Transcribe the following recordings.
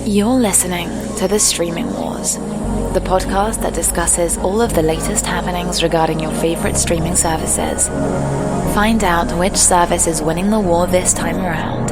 You're listening to The Streaming Wars, the podcast that discusses all of the latest happenings regarding your favorite streaming services. Find out which service is winning the war this time around.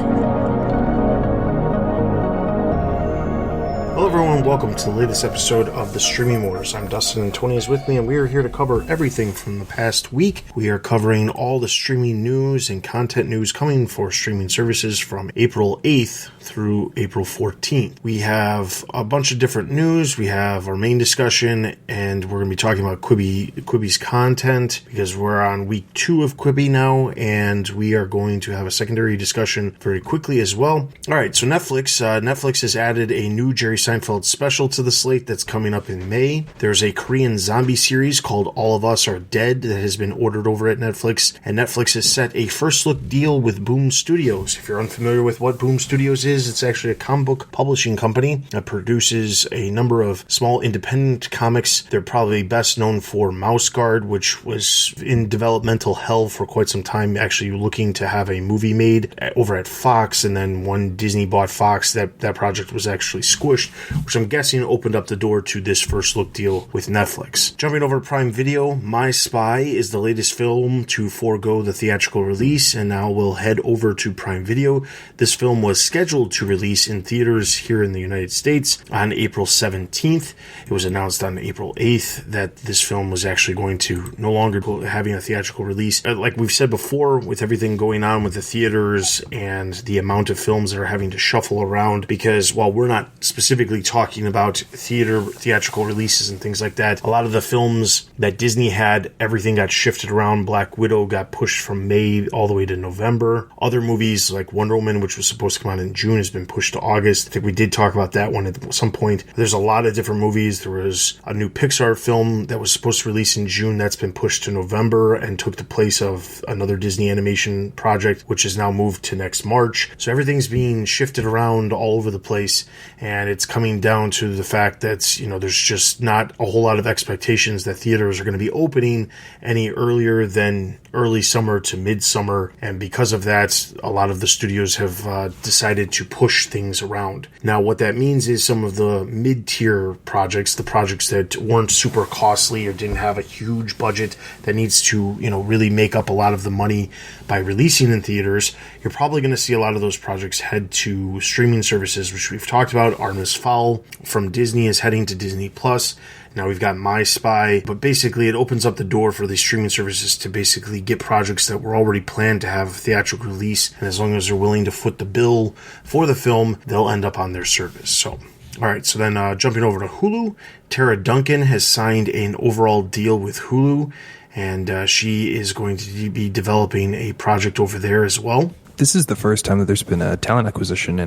Hello everyone, welcome to the latest episode of The Streaming Wars. I'm Dustin and Tony is with me, and we are here to cover everything from the past week. We are covering all the streaming news and content news coming for streaming services from April 8th through April 14th. We have a bunch of different news. We have our main discussion, and we're going to be talking about Quibi's content because we're on week 2 of Quibi now, and we are going to have a secondary discussion very quickly as well. All right, so Netflix has added a new Jerry Seinfeld special to the slate that's coming up in May. There's a Korean zombie series called All of Us Are Dead that has been ordered over at Netflix, and Netflix has set a first look deal with Boom Studios. If you're unfamiliar with what Boom Studios is, it's actually a comic book publishing company that produces a number of small independent comics. They're probably best known for Mouse Guard, which was in developmental hell for quite some time, actually looking to have a movie made over at Fox, and then when Disney bought Fox, that project was actually squished, which I'm guessing opened up the door to this first look deal with Netflix. Jumping over to Prime Video, My Spy is the latest film to forego the theatrical release, and now will head over to Prime Video. This film was scheduled to release in theaters here in the United States on April 17th. It was announced on April 8th that this film was actually going to no longer be having a theatrical release. Like we've said before, with everything going on with the theaters and the amount of films that are having to shuffle around, because while we're not specifically talking about theatrical releases and things like that, a lot of the films that Disney had, everything got shifted around. Black Widow got pushed from May all the way to November. Other movies like Wonder Woman, which was supposed to come out in June, has been pushed to August. I think we did talk about that one at some point. There's a lot of different movies. There was a new Pixar film that was supposed to release in June that's been pushed to November and took the place of another Disney animation project, which is now moved to next March. So everything's being shifted around all over the place, and it's coming down to the fact that, you know, there's just not a whole lot of expectations that theaters are going to be opening any earlier than early summer to midsummer, and because of that, a lot of the studios have decided to push things around. Now, what that means is some of the mid-tier projects, the projects that weren't super costly or didn't have a huge budget that needs to, you know, really make up a lot of the money by releasing in theaters, you're probably going to see a lot of those projects head to streaming services, which we've talked about. Artemis Fowl from Disney is heading to Disney Plus. Now we've got My Spy, but basically it opens up the door for these streaming services to basically get projects that were already planned to have theatrical release, and as long as they're willing to foot the bill for the film, they'll end up on their service. So, alright, so then jumping over to Hulu, Tara Duncan has signed an overall deal with Hulu, and she is going to be developing a project over there as well. This is the first time that there's been a talent acquisition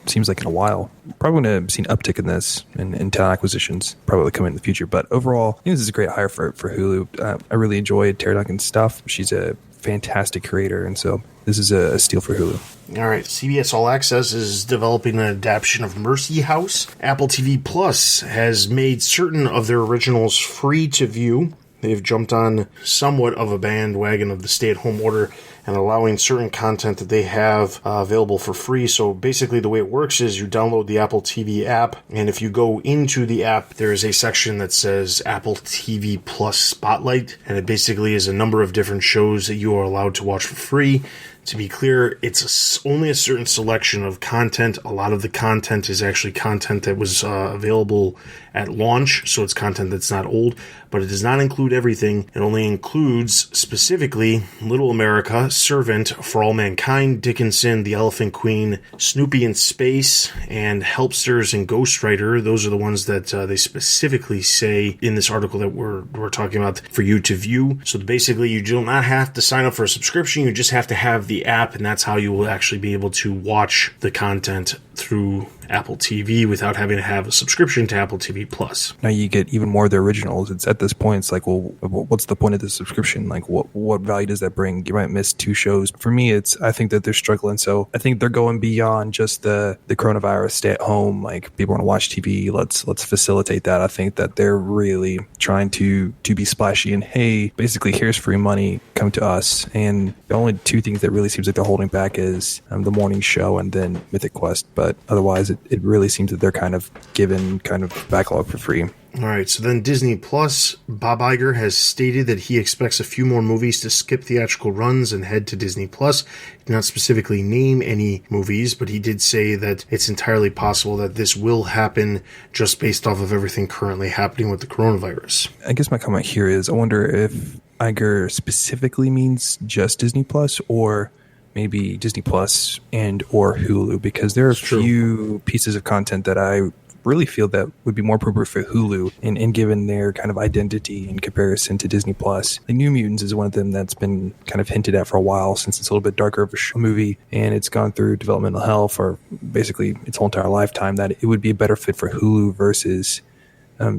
seems like in a while. Probably going to see an uptick in this in talent acquisitions, probably coming in the future. But overall, I think this is a great hire for Hulu. I really enjoyed Tara Duncan's stuff. She's a fantastic creator, and so this is a steal for Hulu. All right, CBS All Access is developing an adaptation of Mercy House. Apple TV Plus has made certain of their originals free to view. They've jumped on somewhat of a bandwagon of the stay-at-home order and allowing certain content that they have available for free. So basically the way it works is you download the Apple TV app, and if you go into the app, there is a section that says Apple TV Plus Spotlight, and it basically is a number of different shows that you are allowed to watch for free. To be clear, it's only a certain selection of content. A lot of the content is actually content that was available at launch, so it's content that's not old, but it does not include everything. It only includes specifically Little America, Servant, For All Mankind, Dickinson, The Elephant Queen, Snoopy in Space, and Helpsters and Ghostwriter. Those are the ones that they specifically say in this article that we're talking about for you to view. So basically, you do not have to sign up for a subscription. You just have to have the app, and that's how you will actually be able to watch the content through Apple TV without having to have a subscription to Apple TV Plus. Now you get even more of the originals. It's at this point, it's like, well, what's the point of the subscription? Like, what value does that bring? You might miss 2 shows. For me, I think that they're struggling. So I think they're going beyond just the coronavirus, stay at home, like people want to watch TV. Let's facilitate that. I think that they're really trying to be splashy and, hey, basically here's free money, come to us. And the only 2 things that really seems like they're holding back is the morning show and then Mythic Quest. But otherwise, it really seems that they're kind of given kind of backlog for free. All right, so then Disney Plus, Bob Iger has stated that he expects a few more movies to skip theatrical runs and head to Disney Plus. He did not specifically name any movies, but he did say that it's entirely possible that this will happen just based off of everything currently happening with the coronavirus. I guess my comment here is I wonder if Iger specifically means just Disney Plus or maybe Disney Plus and or Hulu, because there are a few pieces of content that I really feel that would be more appropriate for Hulu and given their kind of identity in comparison to Disney Plus. The New Mutants is one of them that's been kind of hinted at for a while, since it's a little bit darker of a movie and it's gone through developmental hell for basically its whole entire lifetime, that it would be a better fit for Hulu versus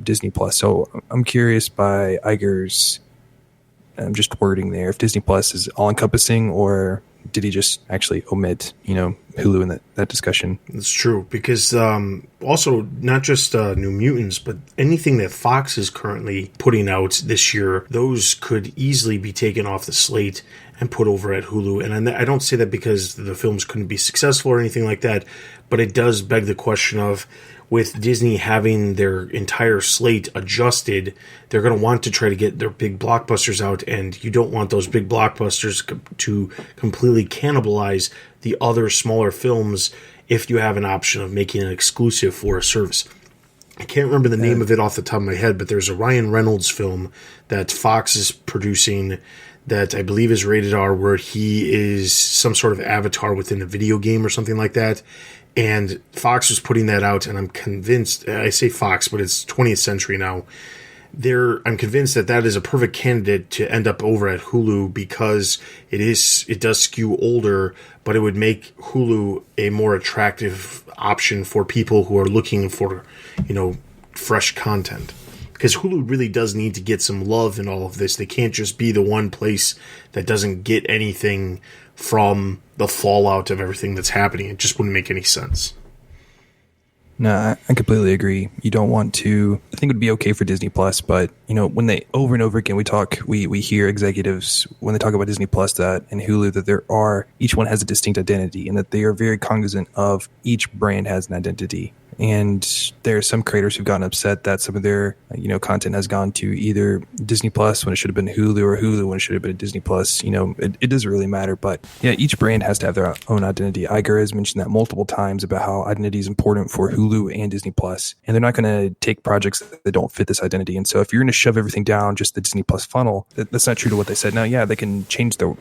Disney Plus. So I'm curious by Iger's just wording there, if Disney Plus is all encompassing, or did he just actually omit, Hulu in that discussion? That's true, because also not just New Mutants, but anything that Fox is currently putting out this year, those could easily be taken off the slate and put over at Hulu. And I don't say that because the films couldn't be successful or anything like that, but it does beg the question of, with Disney having their entire slate adjusted, they're going to want to try to get their big blockbusters out, and you don't want those big blockbusters to completely cannibalize the other smaller films if you have an option of making it exclusive for a service. I can't remember the name of it off the top of my head, but there's a Ryan Reynolds film that Fox is producing that I believe is rated R, where he is some sort of avatar within a video game or something like that. And Fox was putting that out, and I'm convinced, I say Fox, but it's 20th Century now. I'm convinced that is a perfect candidate to end up over at Hulu, because it does skew older, but it would make Hulu a more attractive option for people who are looking for, fresh content. Because Hulu really does need to get some love in all of this. They can't just be the one place that doesn't get anything from the fallout of everything that's happening. It just wouldn't make any sense. No, I completely agree. You don't want to. I think it would be okay for Disney Plus, but when they over and over again we hear executives when they talk about Disney Plus and Hulu that each one has a distinct identity, and that they are very cognizant of each brand has an identity. And there are some creators who've gotten upset that some of their content has gone to either Disney Plus when it should have been Hulu, or Hulu when it should have been Disney Plus. It doesn't really matter. But yeah, each brand has to have their own identity. Iger has mentioned that multiple times about how identity is important for Hulu and Disney Plus, and they're not going to take projects that don't fit this identity. And so if you're going to shove everything down just the Disney Plus funnel, that's not true to what they said. Now, yeah, they can change their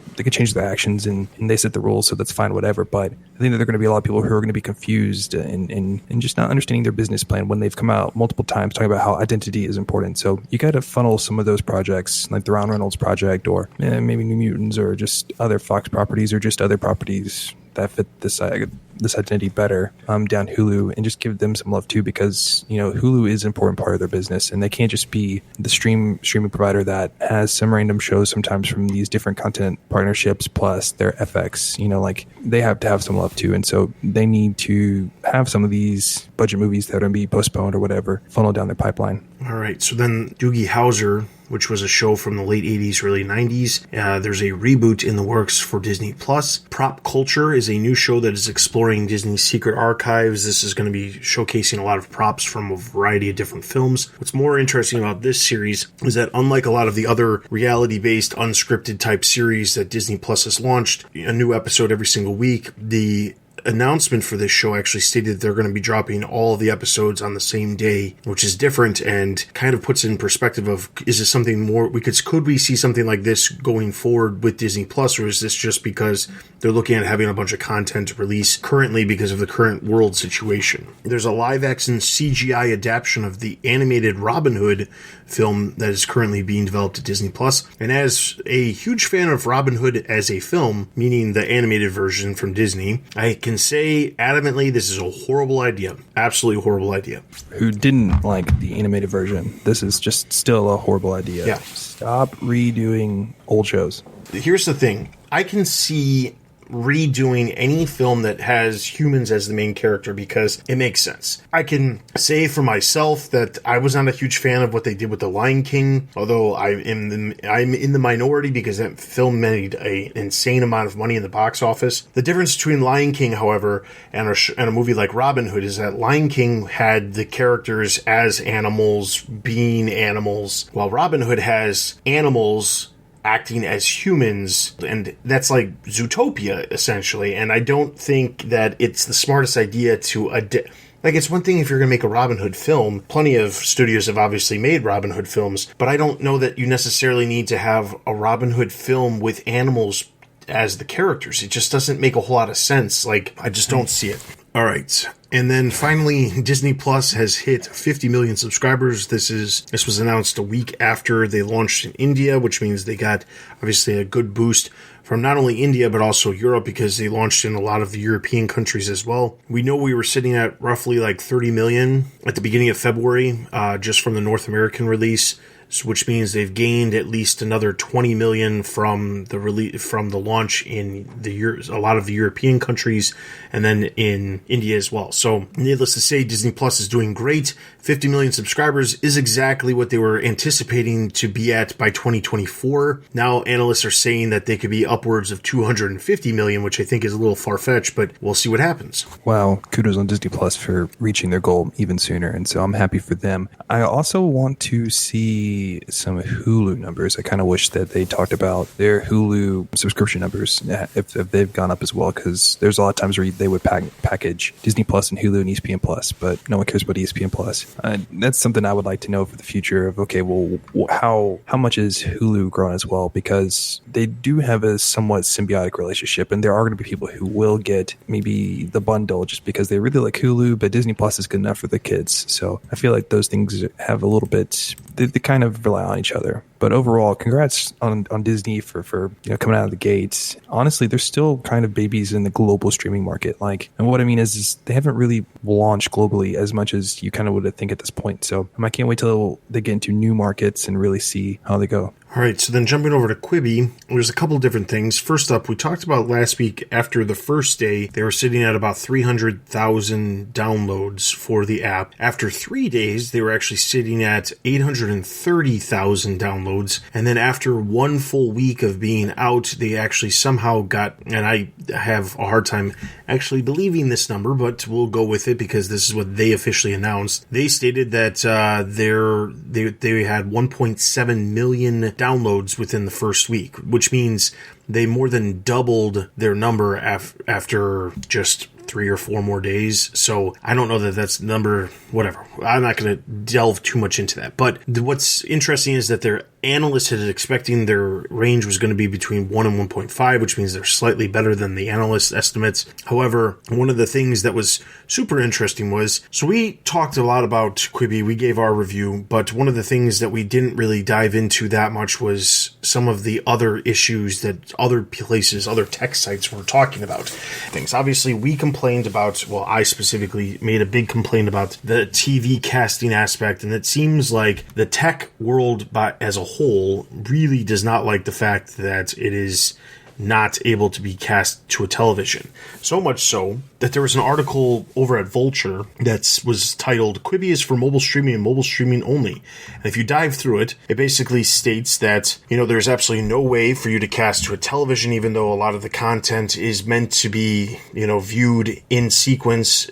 actions and they set the rules, so that's fine, whatever. But I think that there are going to be a lot of people who are going to be confused and just not understanding their business plan when they've come out multiple times talking about how identity is important. So you got to funnel some of those projects, like the Ryan Reynolds project, or maybe New Mutants, or just other Fox properties, or just other properties that fit this identity better down Hulu, and just give them some love too, because Hulu is an important part of their business, and they can't just be the streaming provider that has some random shows sometimes from these different content partnerships plus their FX. Like they have to have some love too, and so they need to have some of these budget movies that are going to be postponed or whatever funnel down their pipeline. All right, so then Doogie Howser, which was a show from the late 80s, early 90s. There's a reboot in the works for Disney+. Prop Culture is a new show that is exploring Disney's secret archives. This is going to be showcasing a lot of props from a variety of different films. What's more interesting about this series is that, unlike a lot of the other reality-based, unscripted type series that Disney+ has launched, a new episode every single week, the announcement for this show actually stated that they're going to be dropping all of the episodes on the same day, which is different and kind of puts it in perspective of, is this something more could we see something like this going forward with Disney Plus, or is this just because they're looking at having a bunch of content to release currently because of the current world situation? There's a live action CGI adaptation of the animated Robin Hood film that is currently being developed at Disney Plus, and as a huge fan of Robin Hood as a film, meaning the animated version from Disney, I can say adamantly this is a horrible idea. Absolutely horrible idea. Who didn't like the animated version? This is just still a horrible idea. Yeah. Stop redoing old shows. Here's the thing. I can see redoing any film that has humans as the main character because it makes sense. I can say for myself that I was not a huge fan of what they did with The Lion King, although I'm in the minority because that film made an insane amount of money in the box office. The difference between Lion King, however, and a movie like Robin Hood is that Lion King had the characters as animals, being animals, while Robin Hood has animals acting as humans, and that's like Zootopia, essentially. And I don't think that it's the smartest idea to like, it's one thing if you're going to make a Robin Hood film. Plenty of studios have obviously made Robin Hood films, but I don't know that you necessarily need to have a Robin Hood film with animals as the characters. It just doesn't make a whole lot of sense. Like, I just don't see it. All right. And then finally, Disney Plus has hit 50 million subscribers. This was announced a week after they launched in India, which means they got obviously a good boost from not only India, but also Europe, because they launched in a lot of the European countries as well. We know we were sitting at roughly like 30 million at the beginning of February, just from the North American release, which means they've gained at least another 20 million from the launch in a lot of the European countries, and then in India as well. So needless to say, Disney Plus is doing great. 50 million subscribers is exactly what they were anticipating to be at by 2024. Now analysts are saying that they could be upwards of 250 million, which I think is a little far-fetched, but we'll see what happens. Wow, kudos on Disney Plus for reaching their goal even sooner, and so I'm happy for them. I also want to see some Hulu numbers. I kind of wish that they talked about their Hulu subscription numbers, if they've gone up as well, because there's a lot of times where they would package Disney Plus and Hulu and ESPN Plus, but no one cares about ESPN Plus. That's something I would like to know for the future of, okay, well, how much is Hulu growing as well? Because they do have a somewhat symbiotic relationship, and there are going to be people who will get maybe the bundle just because they really like Hulu, but Disney Plus is good enough for the kids. So I feel like those things have a little bit, they kind of rely on each other. But overall, congrats on Disney for coming out of the gates. Honestly, they're still kind of babies in the global streaming market. Like, and what I mean is they haven't really launched globally as much as you kind of would think at this point. So I can't wait till they get into new markets and really see how they go. All right, so then jumping over to Quibi, there's a couple different things. First up, we talked about last week after the first day, they were sitting at about 300,000 downloads for the app. After 3 days, they were actually sitting at 830,000 downloads. And then after 1 full week of being out, they actually somehow got, and I have a hard time actually believing this number, but we'll go with it because this is what they officially announced. They stated that they had 1.7 million downloads within the first week, which means they more than doubled their number after just 3 or 4 more days. So I don't know that that's the number, whatever. I'm not going to delve too much into that. But what's interesting is that their analysts had expecting their range was going to be between 1 and 1.5, which means they're slightly better than the analyst estimates. However, one of the things that was super interesting was, so we talked a lot about Quibi, we gave our review, but one of the things that we didn't really dive into that much was some of the other issues that other places, other tech sites were talking about. Things. Obviously, we complained about, well, I specifically made a big complaint about the TV casting aspect, and it seems like the tech world as a whole really does not like the fact that it is not able to be cast to a television. So much so that there was an article over at Vulture that was titled, "Quibi is for mobile streaming and mobile streaming only." And if you dive through it, it basically states that, there's absolutely no way for you to cast to a television, even though a lot of the content is meant to be, viewed in sequence.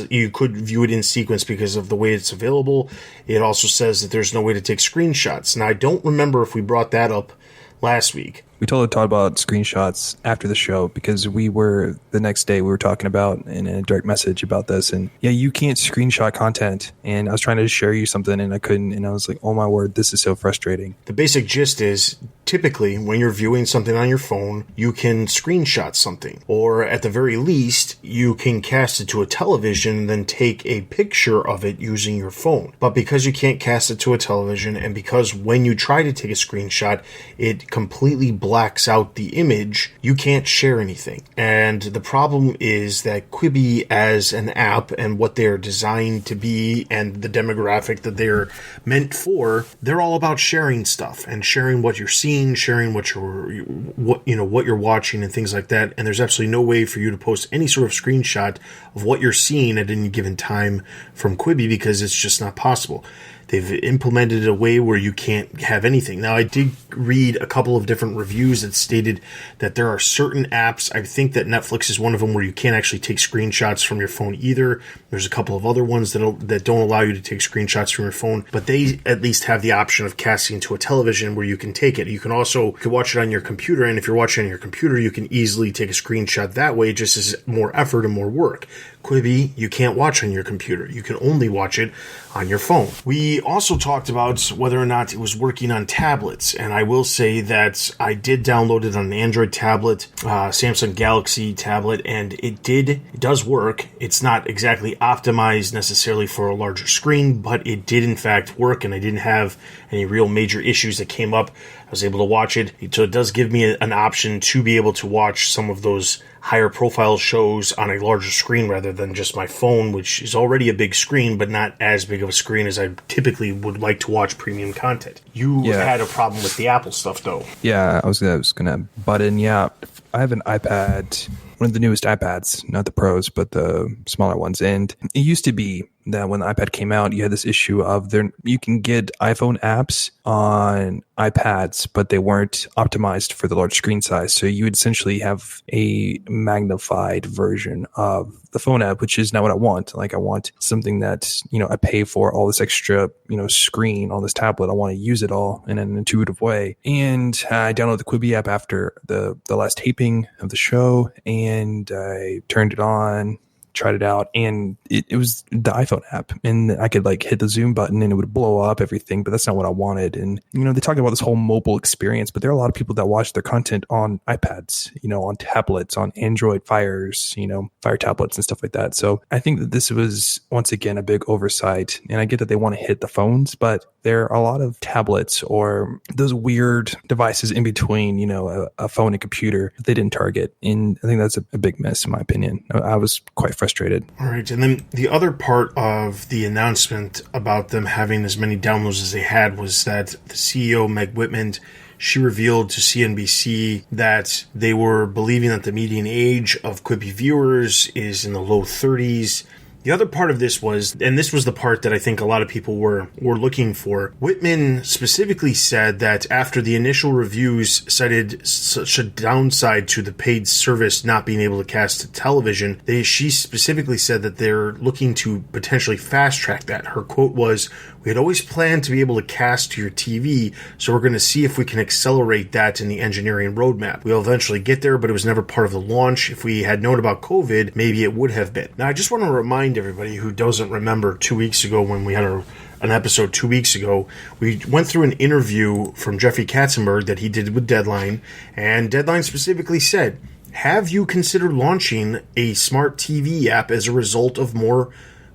You could view it in sequence because of the way it's available. It also says that there's no way to take screenshots. Now, I don't remember if we brought that up last week. We totally talked about screenshots after the show because the next day we were talking about in a direct message about this, and yeah, you can't screenshot content, and I was trying to share you something and I couldn't, and I was like, oh my word, this is so frustrating. The basic gist is, typically when you're viewing something on your phone, you can screenshot something, or at the very least, you can cast it to a television and then take a picture of it using your phone. But because you can't cast it to a television, and because when you try to take a screenshot, it completely blacks out the image, you can't share anything. And the problem is that Quibi as an app and what they're designed to be and the demographic that they're meant for, they're all about sharing stuff and sharing what you're seeing, sharing what you're watching and things like that. And there's absolutely no way for you to post any sort of screenshot of what you're seeing at any given time from Quibi because it's just not possible. They've implemented a way where you can't have anything. Now, I did read a couple of different reviews that stated that there are certain apps, I think that Netflix is one of them, where you can't actually take screenshots from your phone either. There's a couple of other ones that don't allow you to take screenshots from your phone, but they at least have the option of casting to a television where you can take it. You can watch it on your computer, and if you're watching on your computer, you can easily take a screenshot that way, just as more effort and more work. Quibi, you can't watch on your computer. You can only watch it on your phone. We also talked about whether or not it was working on tablets, and I will say that I did download it on an Android tablet, Samsung Galaxy tablet, and it does work. It's not exactly optimized necessarily for a larger screen, but it did in fact work, and I didn't have any real major issues that came up. I was able to watch it. So it does give me an option to be able to watch some of those higher profile shows on a larger screen rather than just my phone, which is already a big screen, but not as big of a screen as I typically would like to watch premium content. You had a problem with the Apple stuff, though. Yeah, I was gonna butt in. Yeah, I have an iPad, one of the newest iPads, not the Pros, but the smaller ones. And it used to be that when the iPad came out, you had this issue of you can get iPhone apps on iPads, but they weren't optimized for the large screen size. So you would essentially have a magnified version of the phone app, which is not what I want. Like, I want something that, I pay for all this extra, screen on this tablet. I want to use it all in an intuitive way. And I downloaded the Quibi app after the last taping of the show, and I turned it on, tried it out, and it was the iPhone app, and I could hit the zoom button and it would blow up everything, but that's not what I wanted. And they talk about this whole mobile experience, but there are a lot of people that watch their content on iPads, on tablets, on Android Fires, Fire tablets and stuff like that. So I think that this was once again a big oversight, and I get that they want to hit the phones, but there are a lot of tablets or those weird devices in between, a phone and computer that they didn't target. And I think that's a big miss in my opinion. I was quite frustrated. All right. And then the other part of the announcement about them having as many downloads as they had was that the CEO, Meg Whitman, she revealed to CNBC that they were believing that the median age of Quibi viewers is in the low 30s. The other part of this was, and this was the part that I think a lot of people were looking for, Whitman specifically said that after the initial reviews cited such a downside to the paid service not being able to cast to television, she specifically said that they're looking to potentially fast track that. Her quote was, "We had always planned to be able to cast to your TV, so we're going to see if we can accelerate that in the engineering roadmap. We'll eventually get there, but it was never part of the launch. If we had known about COVID, maybe it would have been." Now, I just want to remind everybody who doesn't remember 2 weeks ago when we had an episode 2 weeks ago, we went through an interview from Jeffrey Katzenberg that he did with Deadline, and Deadline specifically said, "Have you considered launching a smart TV app as a result of more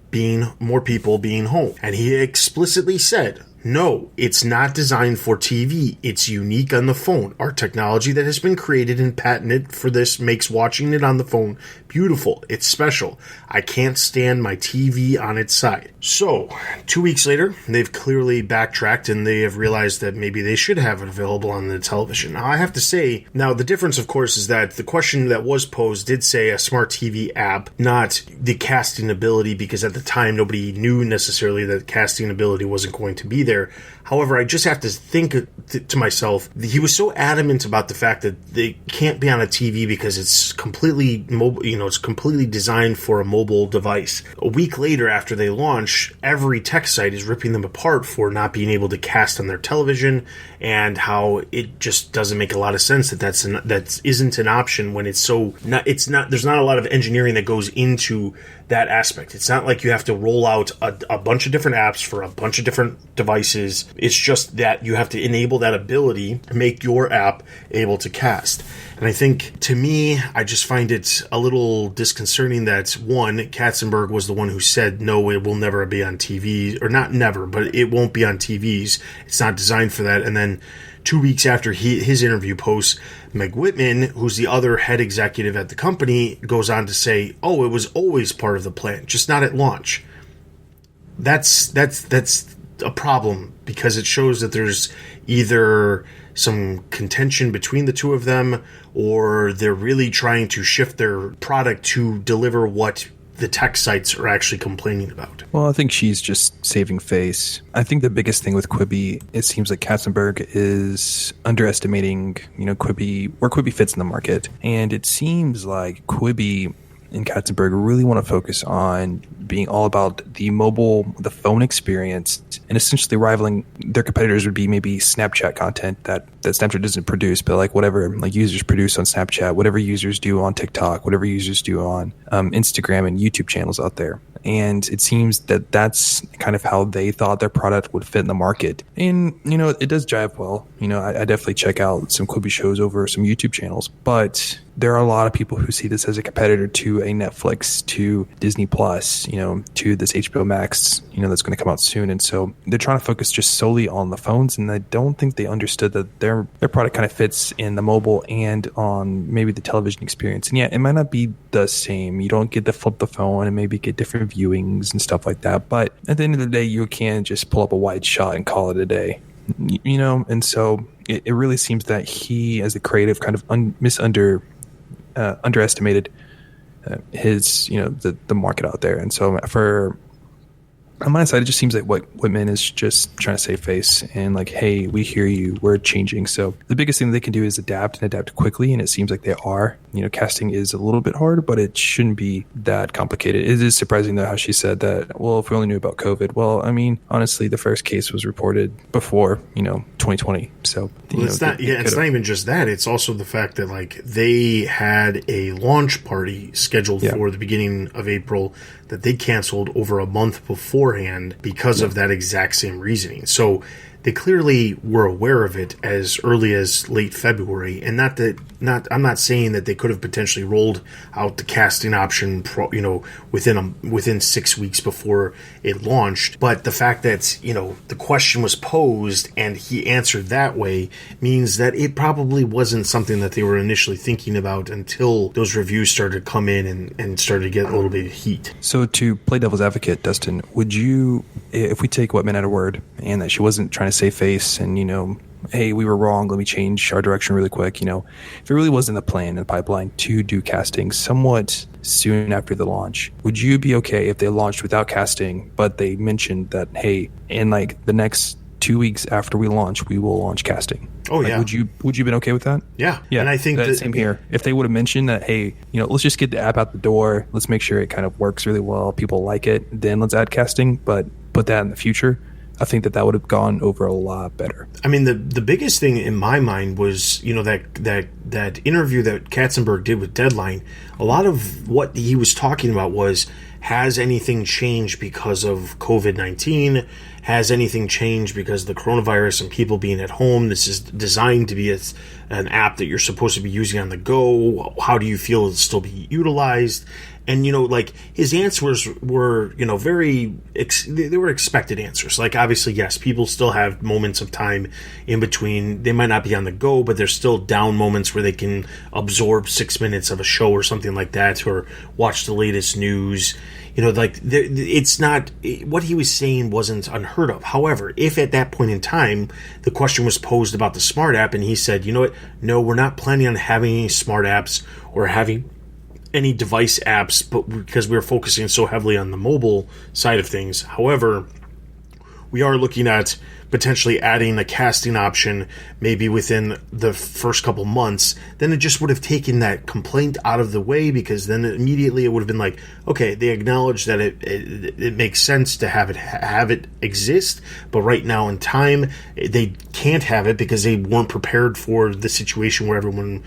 people being home?" And he explicitly said, "No, it's not designed for TV. It's unique on the phone. Our technology that has been created and patented for this makes watching it on the phone beautiful. It's special. I can't stand my TV on its side." So, 2 weeks later, they've clearly backtracked and they have realized that maybe they should have it available on the television. Now, I have to say, now the difference, of course, is that the question that was posed did say a smart TV app, not the casting ability, because at the time nobody knew necessarily that casting ability wasn't going to be there. However, I just have to think to myself, he was so adamant about the fact that they can't be on a TV because it's completely mobile, it's completely designed for a mobile device. A week later, after they launch, every tech site is ripping them apart for not being able to cast on their television, and how it just doesn't make a lot of sense that isn't an option when there's not a lot of engineering that goes into that aspect. It's not like you have to roll out a bunch of different apps for a bunch of different devices. It's just that you have to enable that ability to make your app able to cast. And I think, to me, I just find it a little disconcerting that, one, Katzenberg was the one who said, no, it will never be on TV, or not never, but it won't be on TVs. It's not designed for that. And then, 2 weeks after his interview posts, Meg Whitman, who's the other head executive at the company, goes on to say, "Oh, it was always part of the plan, just not at launch." That's a problem, because it shows that there's either some contention between the two of them, or they're really trying to shift their product to deliver what the tech sites are actually complaining about. Well, I think she's just saving face. I think the biggest thing with Quibi, it seems like Katzenberg is underestimating, Quibi, where Quibi fits in the market. And it seems like Quibi and Katzenberg really want to focus on being all about the phone experience, and essentially rivaling their competitors would be maybe Snapchat content that Snapchat doesn't produce, but like whatever like users produce on Snapchat, whatever users do on TikTok, whatever users do on Instagram and YouTube channels out there. And it seems that that's kind of how they thought their product would fit in the market. And, it does jive well. I definitely check out some Quibi shows over some YouTube channels, but there are a lot of people who see this as a competitor to a Netflix, to Disney Plus, to this HBO Max, that's going to come out soon. And so they're trying to focus just solely on the phones. And I don't think they understood that their product kind of fits in the mobile and on maybe the television experience. And yeah, it might not be the same. You don't get to flip the phone and maybe get different viewings and stuff like that. But at the end of the day, you can just pull up a wide shot and call it a day, And so it really seems that he, as a creative, kind of underestimated his, the market out there. And so on my side, it just seems like what Whitman is just trying to save face and like, hey, we hear you, we're changing. So the biggest thing they can do is adapt quickly, and it seems like they are. Casting is a little bit hard, but it shouldn't be that complicated. It is surprising though how she said that, well, if we only knew about COVID. Well, I mean, honestly, the first case was reported before, 2020. So it's not even just that. It's also the fact that like they had a launch party scheduled for the beginning of April that they canceled over a month beforehand because of that exact same reasoning. So they clearly were aware of it as early as late February, and I'm not saying that they could have potentially rolled out the casting option, within 6 weeks before it launched. But the fact that the question was posed and he answered that way means that it probably wasn't something that they were initially thinking about until those reviews started to come in and started to get a little bit of heat. So to play devil's advocate, Dustin, would you, if we take Whitman at her word and that she wasn't trying to save face and hey, we were wrong, let me change our direction really quick, if it really wasn't the plan in the pipeline to do casting somewhat soon after the launch, would you be okay if they launched without casting, but they mentioned that, hey, in like the next 2 weeks after we launch, we will launch casting? Oh, yeah. Would you been okay with that? Yeah. And I think that same here. If they would have mentioned that, hey, let's just get the app out the door, let's make sure it kind of works really well, people like it, then let's add casting, but put that in the future, I think that would have gone over a lot better. I mean, the biggest thing in my mind was, that interview that Katzenberg did with Deadline. A lot of what he was talking about was, has anything changed because of COVID-19? Has anything changed because of the coronavirus and people being at home? This is designed to be an app that you're supposed to be using on the go. How do you feel it'll still be utilized? And, his answers were, they were expected answers. Like, obviously, yes, people still have moments of time in between. They might not be on the go, but there's still down moments where they can absorb 6 minutes of a show or something like that, or watch the latest news. It's not, what he was saying wasn't unheard of. However, if at that point in time, the question was posed about the smart app, and he said, you know what, no, we're not planning on having any smart apps or having any device apps, but because we're focusing so heavily on the mobile side of things. However, we are looking at potentially adding a casting option maybe within the first couple months. Then it just would have taken that complaint out of the way, because then immediately it would have been like, okay, they acknowledge that it makes sense to have it exist, but right now in time they can't have it because they weren't prepared for the situation where everyone,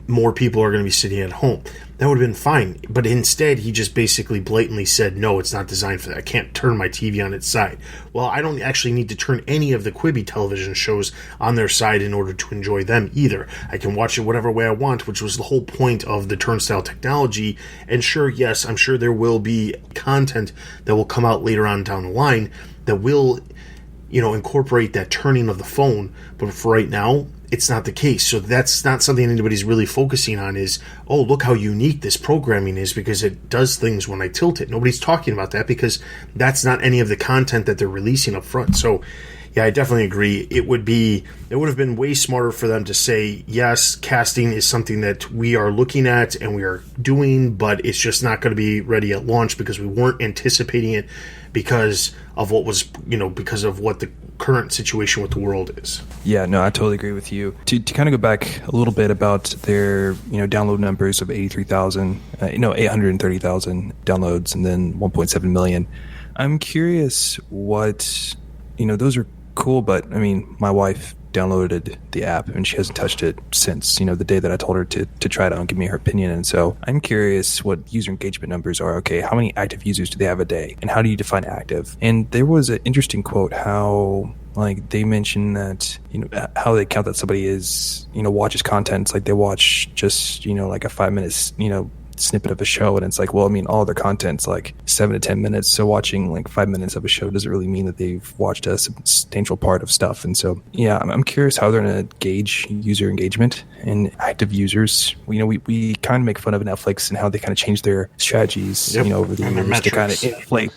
more people are going to be sitting at home. That would have been fine. But instead, he just basically blatantly said, no, it's not designed for that. I can't turn my TV on its side. Well, I don't actually need to turn any of the Quibi television shows on their side in order to enjoy them either. I can watch it whatever way I want, which was the whole point of the turnstile technology. And sure, yes, I'm sure there will be content that will come out later on down the line that will incorporate that turning of the phone. But for right now, it's not the case. So that's not something anybody's really focusing on is, oh, look how unique this programming is because it does things when I tilt it. Nobody's talking about that because that's not any of the content that they're releasing up front. So yeah, I definitely agree. It would have been way smarter for them to say, yes, casting is something that we are looking at and we are doing, but it's just not going to be ready at launch because we weren't anticipating it because of because of what the current situation with the world is. Yeah, no, I totally agree with you. To kind of go back a little bit about their, download numbers of 830,000 downloads and then 1.7 million. I'm curious what, those are cool, but I mean, my wife downloaded the app and she hasn't touched it since, the day that I told her to try it out and give me her opinion. And so I'm curious what user engagement numbers are. Okay, how many active users do they have a day? And how do you define active? And there was an interesting quote how they mentioned that, how they count that somebody is, watches content. It's like they watch just, like a 5 minutes, snippet of a show, and it's like, well, I mean, all their content's like 7 to 10 minutes, so watching like 5 minutes of a show doesn't really mean that they've watched a substantial part of stuff. And so yeah, I'm curious how they're going to gauge user engagement and active users. We kind of make fun of Netflix and how they kind of change their strategies over the years to kind of inflate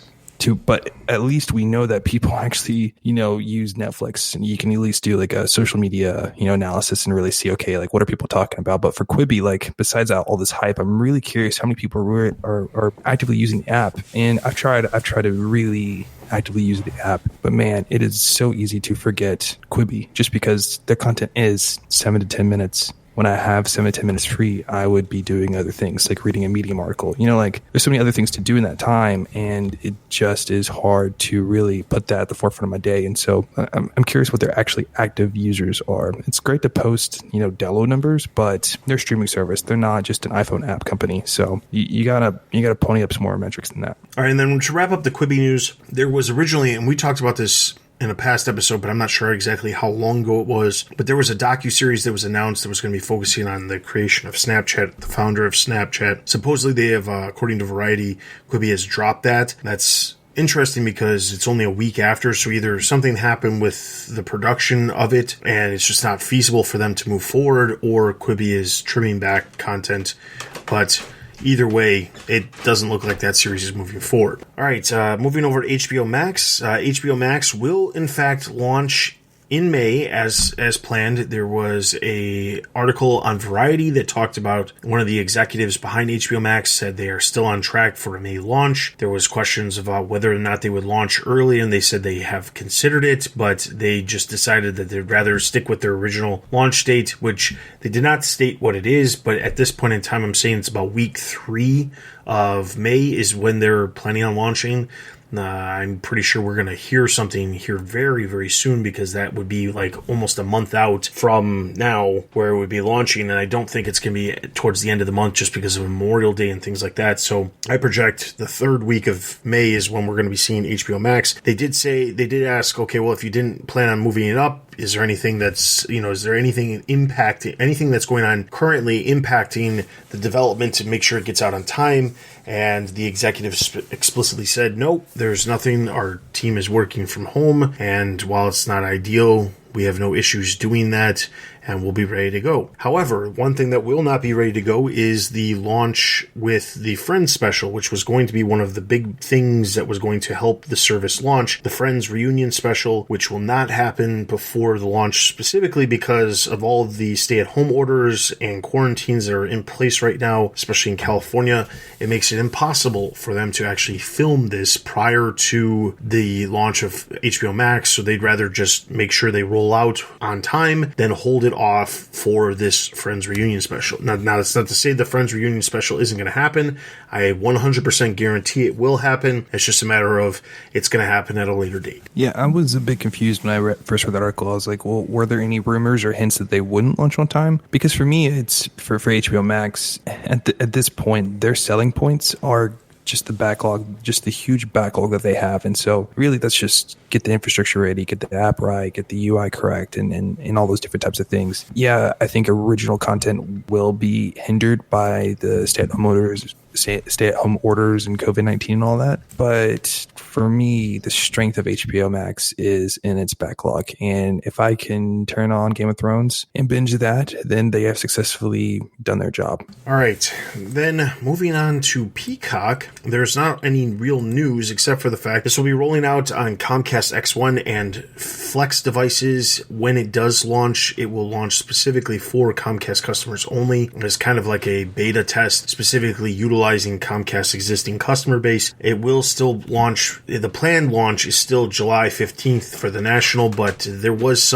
but at least we know that people actually, use Netflix, and you can at least do like a social media, analysis and really see, okay, like what are people talking about? But for Quibi, besides all this hype, I'm really curious how many people are actively using the app. And I've tried to really actively use the app, but man, it is so easy to forget Quibi just because their content is 7 to 10 minutes. When I have 7 to 10 minutes free, I would be doing other things like reading a Medium article. There's so many other things to do in that time, and it just is hard to really put that at the forefront of my day. And so I'm curious what their actually active users are. It's great to post, download numbers, but they're a streaming service. They're not just an iPhone app company. So you gotta pony up some more metrics than that. All right, and then to wrap up the Quibi news, there was originally, and we talked about this in a past episode, but I'm not sure exactly how long ago it was, but there was a docuseries that was announced that was going to be focusing on the creation of Snapchat, the founder of Snapchat. Supposedly they have, according to Variety, Quibi has dropped that. That's interesting because it's only a week after, so either something happened with the production of it and it's just not feasible for them to move forward, or Quibi is trimming back content. But either way, it doesn't look like that series is moving forward. All right, moving over to HBO Max. HBO Max will, in fact, launch in May as planned. There was a article on Variety that talked about one of the executives behind HBO Max said they are still on track for a May launch. There was questions about whether or not they would launch early, and they said they have considered it, but they just decided that they'd rather stick with their original launch date, which they did not state what it is, but at this point in time, I'm saying it's about week 3 of May is when they're planning on launching. I'm pretty sure we're going to hear something here very, very soon, because that would be like almost a month out from now where it would be launching. And I don't think it's going to be towards the end of the month just because of Memorial Day and things like that. So I project the 3rd week of May is when we're going to be seeing HBO Max. They did ask, okay, well, if you didn't plan on moving it up, is there anything that's, is there anything impacting, anything that's going on currently impacting the development to make sure it gets out on time? And the executive explicitly said, nope, there's nothing. Our team is working from home, and while it's not ideal, we have no issues doing that, and we'll be ready to go. However, one thing that will not be ready to go is the launch with the Friends special, which was going to be one of the big things that was going to help the service launch. The Friends reunion special, which will not happen before the launch, specifically because of all of the stay-at-home orders and quarantines that are in place right now, especially in California. It makes it impossible for them to actually film this prior to the launch of HBO Max, so they'd rather just make sure they roll out on time than hold it off for this Friends reunion special. Now that's not to say the Friends reunion special isn't going to happen. I 100% guarantee it will happen. It's just a matter of it's going to happen at a later date. Yeah, I was a bit confused when I first read that article. I was like, well, were there any rumors or hints that they wouldn't launch on time? Because for me, it's for HBO Max, at this point, their selling points are just the backlog, just the huge backlog that they have. And so really let's just get the infrastructure ready, get the app right, get the UI correct, and all those different types of things. Yeah, I think original content will be hindered by the stay-at-home orders stay-at-home orders and COVID-19 and all that. But for me, the strength of HBO Max is in its backlog. And if I can turn on Game of Thrones and binge that, then they have successfully done their job. All right. Then moving on to Peacock, there's not any real news except for the fact this will be rolling out on Comcast X1 and Flex devices. When it does launch, it will launch specifically for Comcast customers only. It's kind of like a beta test, specifically utilizing Comcast's existing customer base. It will still launch. The planned launch is still July 15th for the national, but there was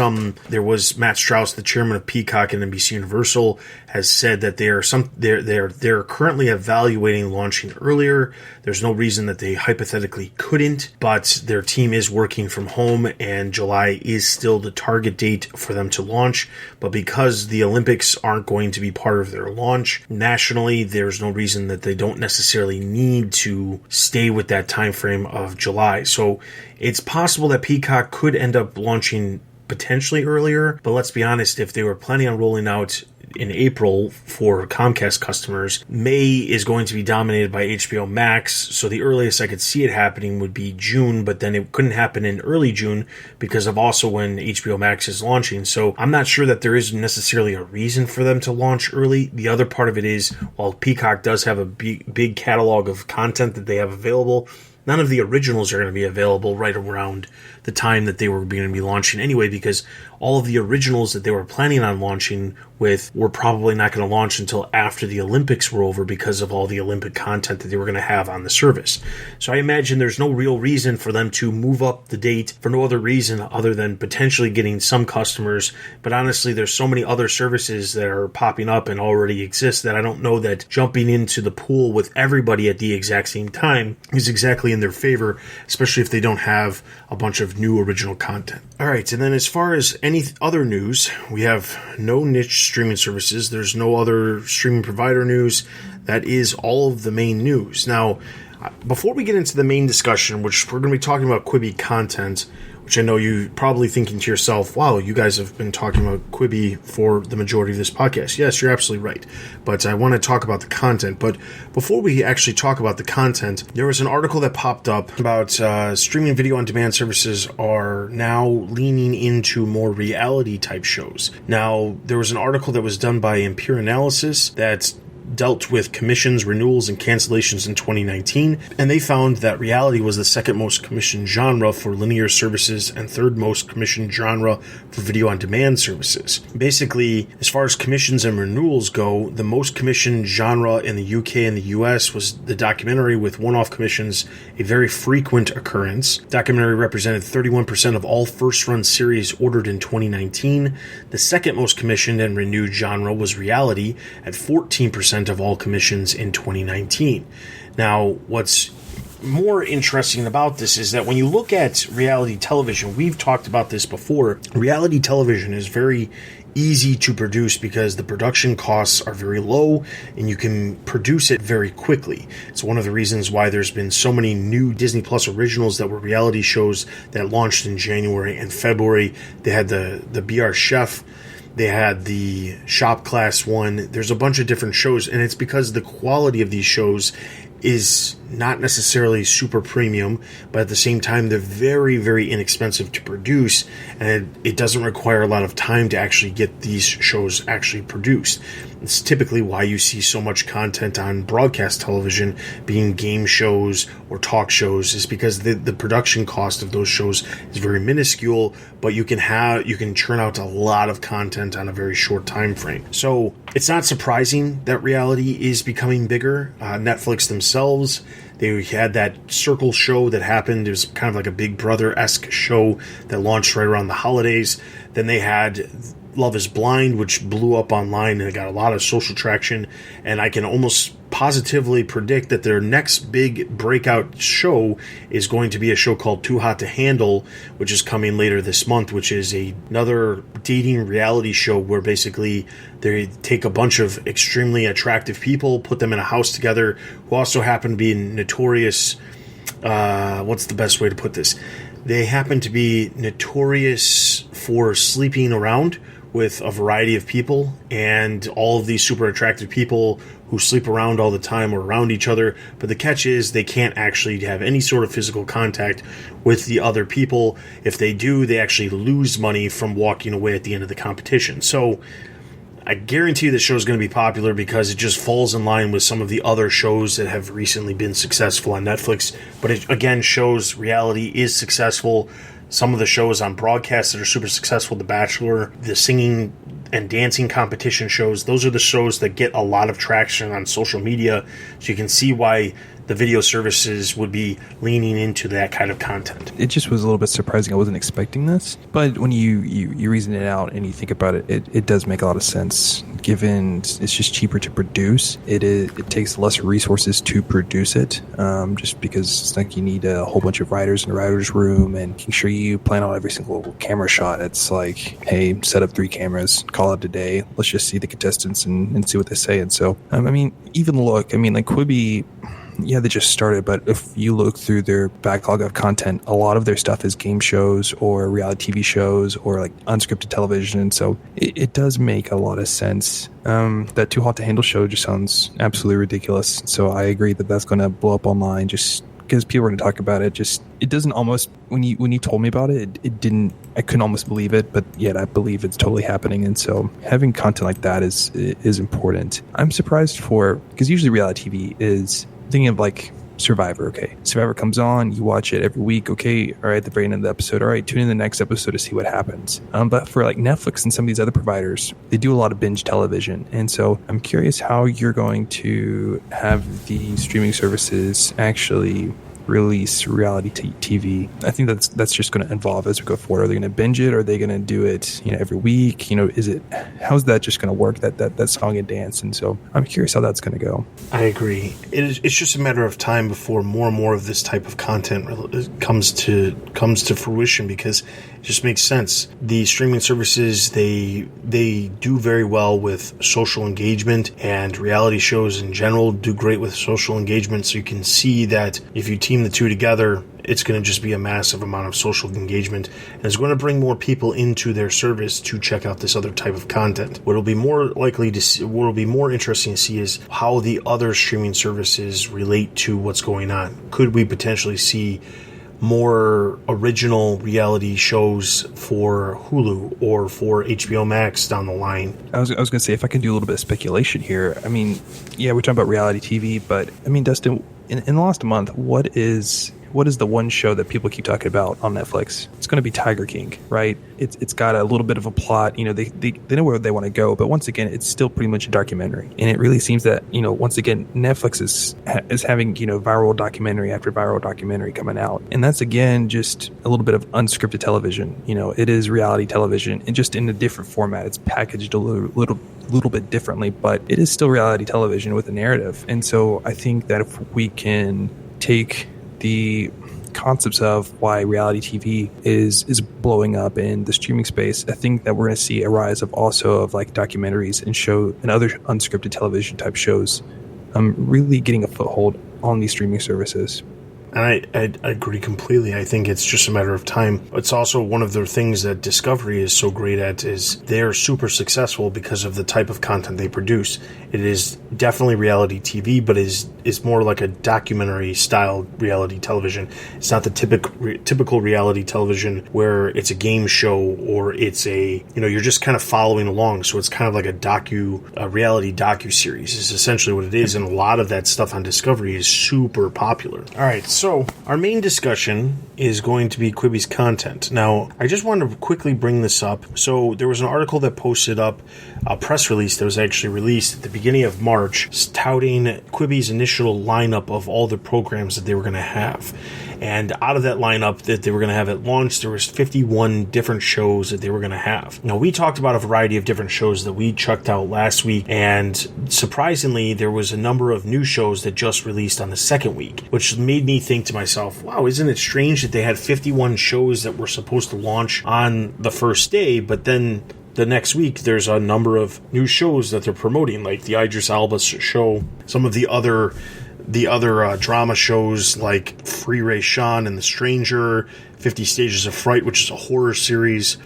Matt Strauss, the chairman of Peacock and NBC Universal, has said that they're currently evaluating launching earlier. There's no reason that they hypothetically couldn't, but their team is working from home, and July is still the target date for them to launch. But because the Olympics aren't going to be part of their launch nationally, there's no reason that they don't necessarily need to stay with that time frame of July. So it's possible that Peacock could end up launching potentially earlier, but let's be honest, if they were planning on rolling out in April for Comcast customers, May is going to be dominated by HBO Max, so the earliest I could see it happening would be June, but then it couldn't happen in early June because of also when HBO Max is launching. So I'm not sure that there is necessarily a reason for them to launch early. The other part of it is, while Peacock does have a big catalog of content that they have available, none of the originals are going to be available right around the time that they were going to be launching anyway, because all of the originals that they were planning on launching with were probably not going to launch until after the Olympics were over because of all the Olympic content that they were going to have on the service. So I imagine there's no real reason for them to move up the date for no other reason other than potentially getting some customers. But honestly, there's so many other services that are popping up and already exist that I don't know that jumping into the pool with everybody at the exact same time is exactly in their favor, especially if they don't have a bunch of new original content. All right, and then as far as any other news, we have no niche streaming services. There's no other streaming provider news. That is all of the main news. Now, before we get into the main discussion, which we're going to be talking about Quibi content, which I know you're probably thinking to yourself, wow, you guys have been talking about Quibi for the majority of this podcast. Yes, you're absolutely right. But I want to talk about the content. But before we actually talk about the content, there was an article that popped up about streaming video on demand services are now leaning into more reality type shows. Now, there was an article that was done by Imperial Analysis that dealt with commissions, renewals, and cancellations in 2019, and they found that reality was the second most commissioned genre for linear services and third most commissioned genre for video on demand services. Basically, as far as commissions and renewals go, the most commissioned genre in the UK and the US was the documentary, with one-off commissions a very frequent occurrence. Documentary represented 31% of all first-run series ordered in 2019. The second most commissioned and renewed genre was reality at 14% of all commissions in 2019. Now, what's more interesting about this is that when you look at reality television, we've talked about this before, reality television is very easy to produce because the production costs are very low and you can produce it very quickly. It's one of the reasons why there's been so many new Disney Plus originals that were reality shows that launched in January and February. They had the BR Chef, they had the Shop Class one. There's a bunch of different shows, and it's because the quality of these shows is not necessarily super premium, but at the same time, they're very, very inexpensive to produce, and it doesn't require a lot of time to actually get these shows actually produced. It's typically why you see so much content on broadcast television being game shows or talk shows, is because the production cost of those shows is very minuscule, but you can churn out a lot of content on a very short time frame. So it's not surprising that reality is becoming bigger. Netflix themselves, they had that Circle show that happened. It was kind of like a Big Brother-esque show that launched right around the holidays. Then they had Love is Blind, which blew up online and it got a lot of social traction. And I can almost positively predict that their next big breakout show is going to be a show called Too Hot to Handle, which is coming later this month, which is another dating reality show where basically they take a bunch of extremely attractive people, put them in a house together, who also happen to be notorious. What's the best way to put this? They happen to be notorious for sleeping around with a variety of people, and all of these super attractive people who sleep around all the time or around each other. But the catch is they can't actually have any sort of physical contact with the other people. If they do, they actually lose money from walking away at the end of the competition. So I guarantee this show is going to be popular because it just falls in line with some of the other shows that have recently been successful on Netflix. But it, again, shows reality is successful. Some of the shows on broadcast that are super successful, The Bachelor, the singing and dancing competition shows, those are the shows that get a lot of traction on social media. So you can see why the video services would be leaning into that kind of content. It just was a little bit surprising. I wasn't expecting this. But when you reason it out and you think about it, it does make a lot of sense. Given it's just cheaper to produce, it takes less resources to produce it, just because it's like you need a whole bunch of writers in a writer's room and making sure you plan out every single camera shot. It's like, hey, set up 3 cameras, call it a day. Let's just see the contestants and see what they say. And so, like Quibi, yeah, they just started, but if you look through their backlog of content, a lot of their stuff is game shows or reality TV shows or like unscripted television. And so it does make a lot of sense. That Too Hot to Handle show just sounds absolutely ridiculous. So I agree that that's going to blow up online just because people are going to talk about it. Just, it doesn't almost, when you told me about it, it didn't, I couldn't almost believe it, but yet I believe it's totally happening. And so having content like that is important. I'm surprised because usually reality TV is, thinking of like Survivor. Okay, Survivor comes on, you watch it every week. Okay, all right, at the very end of the episode, all right, tune in the next episode to see what happens. But for like Netflix and some of these other providers, they do a lot of binge television. And so I'm curious how you're going to have the streaming services actually release reality TV. I think that's just going to evolve as we go forward. Are they going to binge it? Or are they going to do it, every week? How's that just going to work? That song and dance. And so I'm curious how that's going to go. I agree. It's just a matter of time before more and more of this type of content comes to fruition, because it just makes sense. The streaming services, they do very well with social engagement, and reality shows in general do great with social engagement. So you can see that if you team the two together, it's going to just be a massive amount of social engagement, and it's going to bring more people into their service to check out this other type of content. What will be more interesting to see is how the other streaming services relate to what's going on. Could we potentially see more original reality shows for Hulu or for HBO Max down the line? I was going to say, if I can do a little bit of speculation here, we're talking about reality TV, but Dustin, in the last month, what is the one show that people keep talking about on Netflix? It's going to be Tiger King, right? It's got a little bit of a plot. They know where they want to go, but once again, it's still pretty much a documentary. And it really seems that, once again, Netflix is having, viral documentary after viral documentary coming out. And that's, again, just a little bit of unscripted television. It is reality television, and just in a different format. It's packaged a little bit differently, but it is still reality television with a narrative. And so I think that if we can take the concepts of why reality TV is blowing up in the streaming space, I think that we're going to see a rise of like documentaries and other unscripted television type shows really getting a foothold on these streaming services. And I agree completely. I think it's just a matter of time. It's also one of the things that Discovery is so great at is they're super successful because of the type of content they produce. It is definitely reality TV, but is more like a documentary style reality television. It's not the typical reality television where it's a game show or it's you're just kind of following along. So it's kind of like a reality docu-series is essentially what it is. And a lot of that stuff on Discovery is super popular. All right. So our main discussion is going to be Quibi's content. Now, I just wanted to quickly bring this up. So there was an article that posted up a press release that was actually released at the beginning of March touting Quibi's initial lineup of all the programs that they were going to have. And out of that lineup that they were going to have at launch, there was 51 different shows that they were going to have. Now, we talked about a variety of different shows that we chucked out last week, and surprisingly, there was a number of new shows that just released on the second week, which made me think to myself, wow, isn't it strange that they had 51 shows that were supposed to launch on the first day, but then the next week there's a number of new shows that they're promoting, like the Idris Elba show, some of the other drama shows like Free Ray Sean and The Stranger, 50 Stages of Fright, which is a horror series,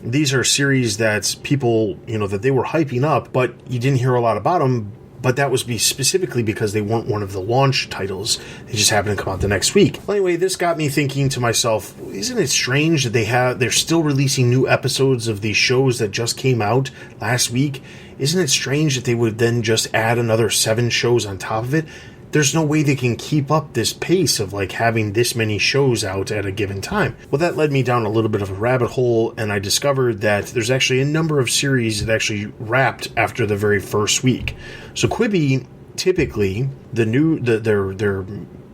these are series that people, that they were hyping up, but you didn't hear a lot about them. But that was specifically because they weren't one of the launch titles. They just happened to come out the next week. Well, anyway, this got me thinking to myself, isn't it strange that they're still releasing new episodes of these shows that just came out last week? Isn't it strange that they would then just add another 7 shows on top of it? There's no way they can keep up this pace of having this many shows out at a given time. Well, that led me down a little bit of a rabbit hole, and I discovered that there's actually a number of series that actually wrapped after the very first week. So Quibi, typically,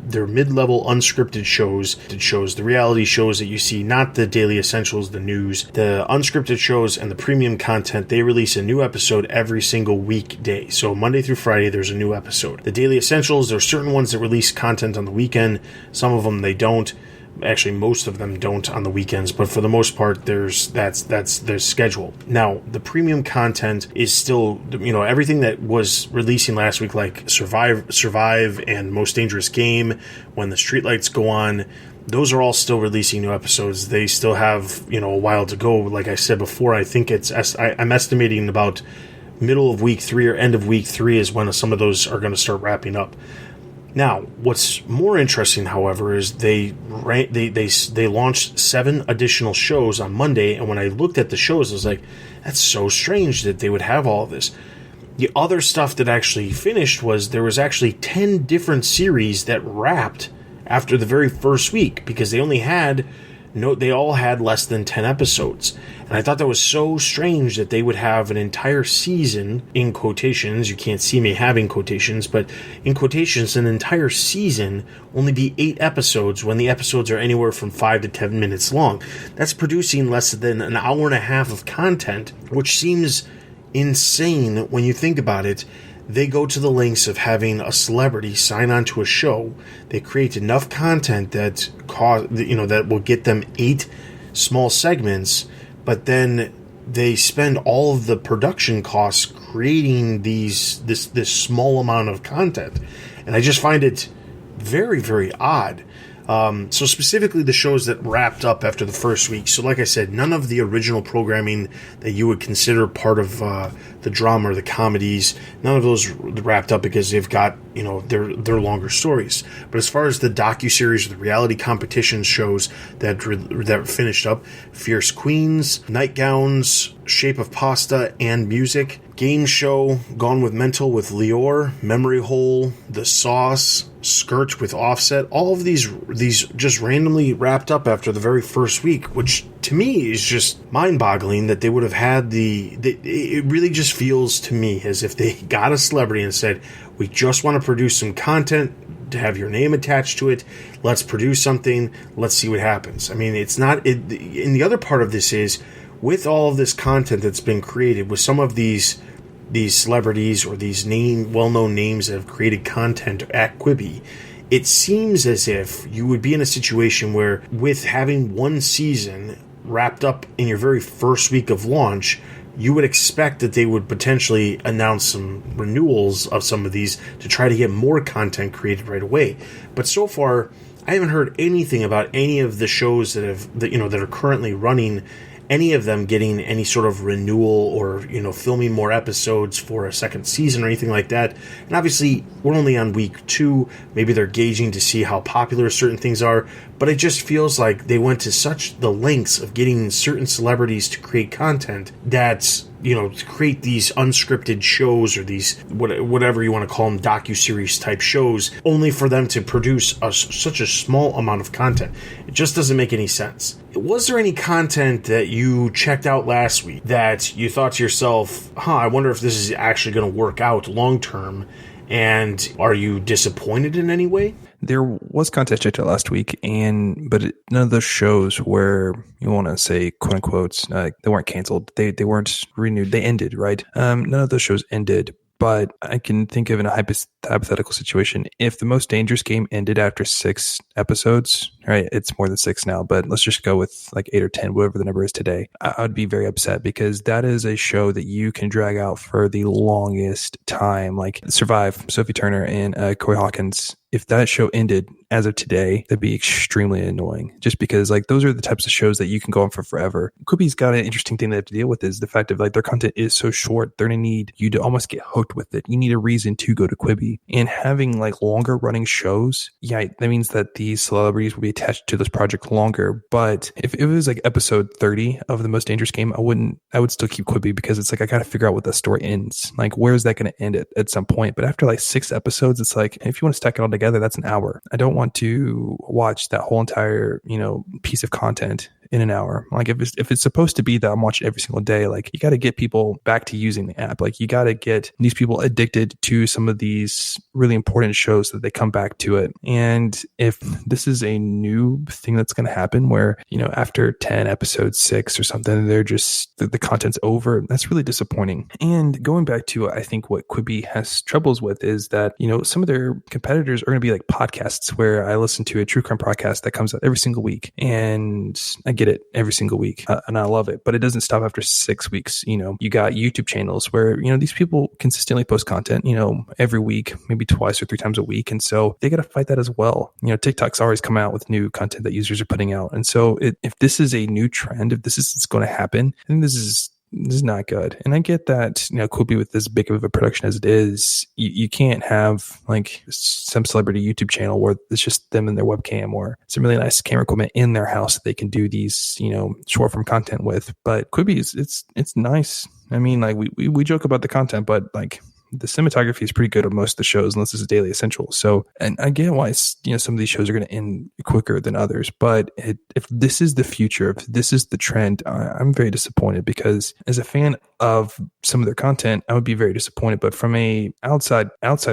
their mid-level unscripted shows, the reality shows that you see, not the daily essentials, the news, the unscripted shows and the premium content, they release a new episode every single weekday. So Monday through Friday, there's a new episode. The daily essentials, there are certain ones that release content on the weekend. Some of them they don't. Actually, most of them don't on the weekends, but for the most part, that's their schedule. Now, the premium content is still, everything that was releasing last week, like Survive, and Most Dangerous Game, When the Streetlights Go On. Those are all still releasing new episodes. They still have, a while to go. Like I said before, I think I'm estimating about middle of week 3 or end of week 3 is when some of those are going to start wrapping up. Now, what's more interesting, however, is they launched 7 additional shows on Monday, and when I looked at the shows, I was like, that's so strange that they would have all of this. The other stuff that actually finished was there was actually 10 different series that wrapped after the very first week, because they all had less than 10 episodes. And I thought that was so strange that they would have an entire season, in quotations, you can't see me having quotations, but in quotations, an entire season only be 8 episodes when the episodes are anywhere from 5 to 10 minutes long. That's producing less than an hour and a half of content, which seems insane when you think about it. They go to the lengths of having a celebrity sign on to a show. They create enough content that that will get them 8 small segments, but then they spend all of the production costs creating this small amount of content. And I just find it very, very odd. So specifically the shows that wrapped up after the first week. So like I said, none of the original programming that you would consider part of the drama or the comedies, none of those wrapped up because they've got, their longer stories. But as far as the docuseries or the reality competition shows that finished up, Fierce Queens, Nightgowns, Shape of Pasta and Music, Game Show, Gone with Mental with Lior, Memory Hole, The Sauce, Skirt with Offset, all of these just randomly wrapped up after the very first week, which to me is just mind-boggling that they would have had it really just feels to me as if they got a celebrity and said, we just want to produce some content to have your name attached to it. Let's produce something. Let's see what happens. I mean, it's not, and the other part of this is, with all of this content that's been created, with some of these celebrities or these well-known names that have created content at Quibi, it seems as if you would be in a situation where, with having one season wrapped up in your very first week of launch, you would expect that they would potentially announce some renewals of some of these to try to get more content created right away. But so far, I haven't heard anything about any of the shows that are currently running, any of them getting any sort of renewal or, filming more episodes for a second season or anything like that. And obviously, we're only on week 2. Maybe they're gauging to see how popular certain things are. But it just feels like they went to such the lengths of getting certain celebrities to create content that's, to create these unscripted shows or these, whatever you want to call them, docuseries type shows, only for them to produce such a small amount of content. It just doesn't make any sense. Was there any content that you checked out last week that you thought to yourself, I wonder if this is actually going to work out long term? And are you disappointed in any way? There was content checked out last week, but none of those shows where you want to say quote unquote they weren't canceled. They weren't renewed. They ended, right? None of those shows ended. But I can think of in a hypothetical situation, if the Most Dangerous Game ended after 6 episodes, right? It's more than 6 now, but let's just go with like 8 or 10, whatever the number is today. I'd be very upset because that is a show that you can drag out for the longest time. Like Survive, Sophie Turner and Corey Hawkins. If that show ended as of today, that'd be extremely annoying just because like those are the types of shows that you can go on for forever. Quibi's got an interesting thing they have to deal with is the fact of like their content is so short. They're going to need you to almost get hooked with it. You need a reason to go to Quibi, and having like longer running shows. Yeah, that means that these celebrities will be attached to this project longer. But if it was like episode 30 of The Most Dangerous Game, I would still keep Quibi because it's like, I got to figure out what the story ends. Like, where is that going to end at some point? But after like 6 episodes, it's like, if you want to stack it all together, that's an hour. I don't want to watch that whole entire, piece of content in an hour. Like if it's supposed to be that I'm watching every single day, like you got to get people back to using the app. Like you got to get these people addicted to some of these really important shows so that they come back to it. And if this is a new thing that's going to happen where, after 10 episodes, 6 or something, they're just, the content's over, that's really disappointing. And going back to, I think what Quibi has troubles with is that, some of their competitors are going to be like podcasts where I listen to a true crime podcast that comes out every single week and I get it every single week and I love it, but it doesn't stop after 6 weeks. You got YouTube channels where, these people consistently post content, every week, maybe 2 or 3 times a week. And so they got to fight that as well. TikTok's always come out with new content that users are putting out. And so if this is a new trend, if this is going to happen, I think this is not good. And I get that, Quibi with as big of a production as it is, you can't have like some celebrity YouTube channel where it's just them and their webcam or some really nice camera equipment in their house that they can do these, short form content with. But Quibi it's nice. I mean, like we joke about the content, but like the cinematography is pretty good on most of the shows, unless it's a daily essential. So, and I get why, some of these shows are going to end quicker than others, but if this is the future, if this is the trend, I'm very disappointed because as a fan of some of their content, I would be very disappointed. But from a outsider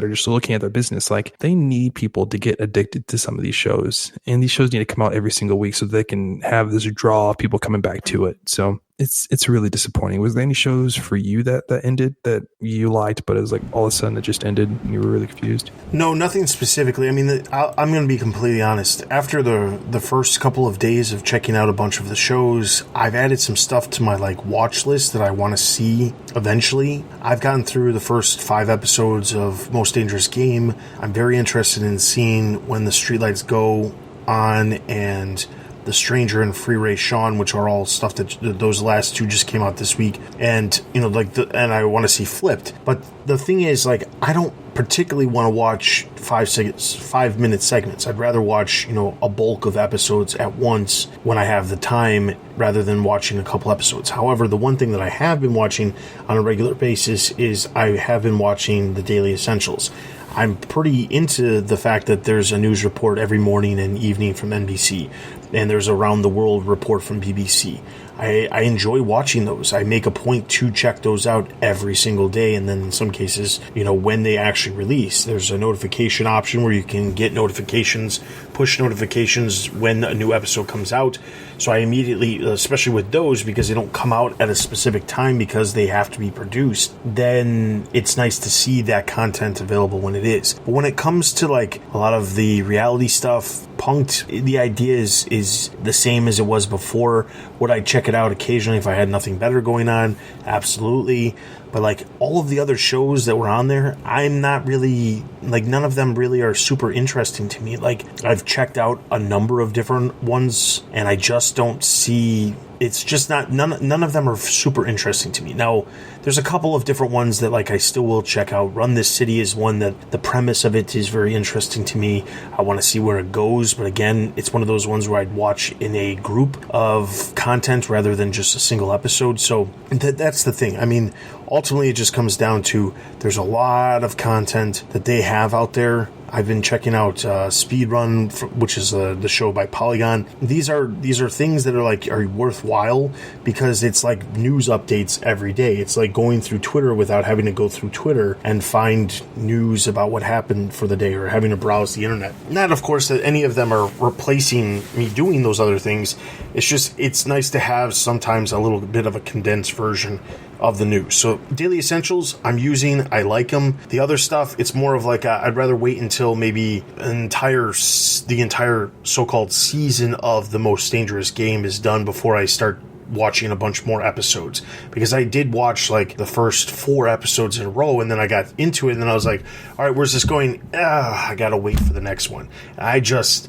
just looking at their business, like they need people to get addicted to some of these shows, and these shows need to come out every single week so they can have this draw of people coming back to it. So it's really disappointing. Was there any shows for you that ended that you liked, but it was like all of a sudden it just ended and you were really confused? No, nothing specifically. I mean, I'm going to be completely honest. After the first couple of days of checking out a bunch of the shows, I've added some stuff to my like watch list that I want to see eventually. I've gotten through the first 5 episodes of Most Dangerous Game. I'm very interested in seeing When the Streetlights Go On and The Stranger and Free Ray Sean, which are all stuff that those last 2 just came out this week. And, and I want to see Flipped. But the thing is, like, I don't particularly want to watch 5-minute segments. I'd rather watch, a bulk of episodes at once when I have the time rather than watching a couple episodes. However, the one thing that I have been watching on a regular basis is I have been watching the Daily Essentials. I'm pretty into the fact that there's a news report every morning and evening from NBC, and there's a Around the World report from BBC. I enjoy watching those. I make a point to check those out every single day, and then in some cases, when they actually release. There's a notification option where you can get notifications, push notifications when a new episode comes out. So I immediately, especially with those, because they don't come out at a specific time because they have to be produced, then it's nice to see that content available when it is. But when it comes to like a lot of the reality stuff, Punk'd, the idea is the same as it was before. Would I check it out occasionally if I had nothing better going on? Absolutely. But like all of the other shows that were on there, I'm not really, like none of them really are super interesting to me. Like I've checked out a number of different ones and I just don't see, it's just not, none of them are super interesting to me. Now, there's a couple of different ones that like I still will check out. Run This City is one that the premise of it is very interesting to me. I want to see where it goes, but again, it's one of those ones where I'd watch in a group of content rather than just a single episode. So that's the thing. I mean, ultimately it just comes down to there's a lot of content that they have out there. I've been checking out Speedrun, which is the show by Polygon. These are things that are worthwhile because it's like news updates every day. It's like going through Twitter without having to go through Twitter and find news about what happened for the day or having to browse the internet. Not, of course, that any of them are replacing me doing those other things. It's just, it's nice to have sometimes a little bit of a condensed version of the news. So Daily Essentials, I'm using. I like them. The other stuff, it's more of like I'd rather wait until maybe the entire so-called season of The Most Dangerous Game is done before I start watching a bunch more episodes, because I did watch like the first 4 episodes in a row, and then I got into it, and then I was like, all right, where's this going? I gotta wait for the next one. I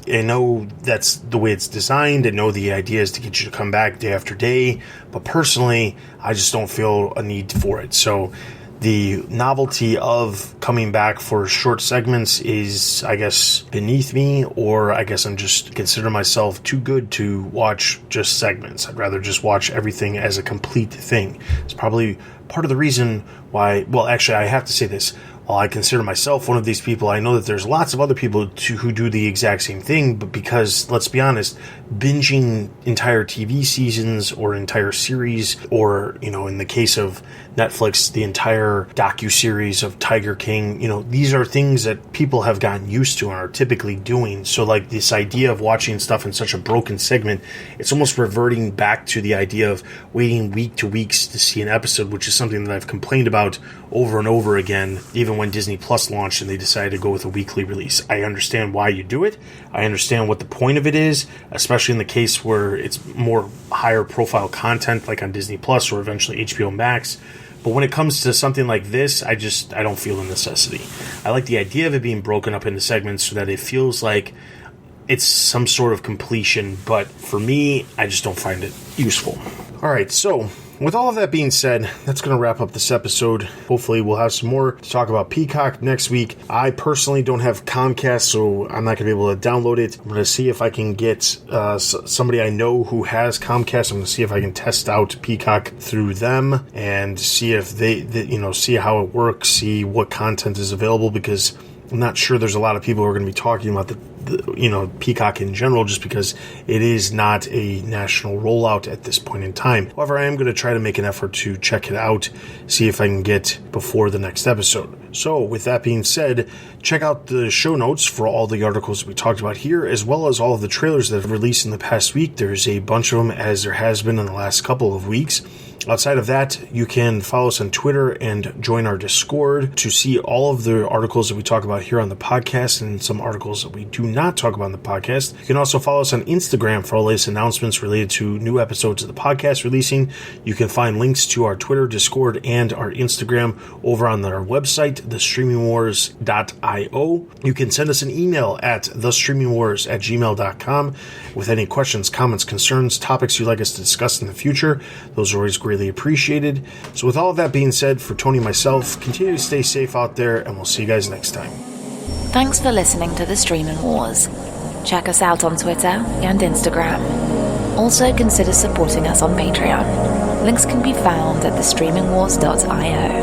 know that's the way it's designed. I know the idea is to get you to come back day after day, but personally, I just don't feel a need for it. So the novelty of coming back for short segments is, I guess, beneath me, or I guess I'm just consider myself too good to watch just segments. I'd rather just watch everything as a complete thing. It's probably part of the reason why, well, actually, I have to say this. While I consider myself one of these people, I know that there's lots of other people who do the exact same thing, but because, let's be honest, binging entire TV seasons or entire series, or, in the case of Netflix, the entire docuseries of Tiger King, these are things that people have gotten used to and are typically doing. So, like, this idea of watching stuff in such a broken segment, it's almost reverting back to the idea of waiting week to weeks to see an episode, which is something that I've complained about over and over again, even when Disney Plus launched and they decided to go with a weekly release. I understand why you do it. I understand what the point of it is, especially in the case where it's more higher profile content like on Disney Plus or eventually HBO Max. But when it comes to something like this, I don't feel the necessity. I like the idea of it being broken up into segments so that it feels like it's some sort of completion, but for me, I just don't find it useful. All right, so with all of that being said, that's going to wrap up this episode. Hopefully we'll have some more to talk about Peacock next week. I personally don't have Comcast, so I'm not going to be able to download it. I'm going to see if I can get somebody I know who has Comcast. I'm going to see if I can test out Peacock through them and see if they see how it works, see what content is available, because I'm not sure there's a lot of people who are going to be talking about the Peacock in general, just because it is not a national rollout at this point in time. However, I am going to try to make an effort to check it out, see if I can get before the next episode. So with that being said, check out the show notes for all the articles that we talked about here, as well as all of the trailers that have released in the past week. There's a bunch of them, as there has been in the last couple of weeks. Outside of that, you can follow us on Twitter and join our Discord to see all of the articles that we talk about here on the podcast and some articles that we do not talk about on the podcast. You can also follow us on Instagram for all latest announcements related to new episodes of the podcast releasing. You can find links to our Twitter, Discord, and our Instagram over on our website, thestreamingwars.io. You can send us an email at thestreamingwars@gmail.com with any questions, comments, concerns, topics you'd like us to discuss in the future. Those are always greatly appreciated. So with all of that being said, for Tony and myself, continue to stay safe out there, and we'll see you guys next time. Thanks for listening to The Streaming Wars. Check us out on Twitter and Instagram. Also consider supporting us on Patreon. Links can be found at thestreamingwars.io.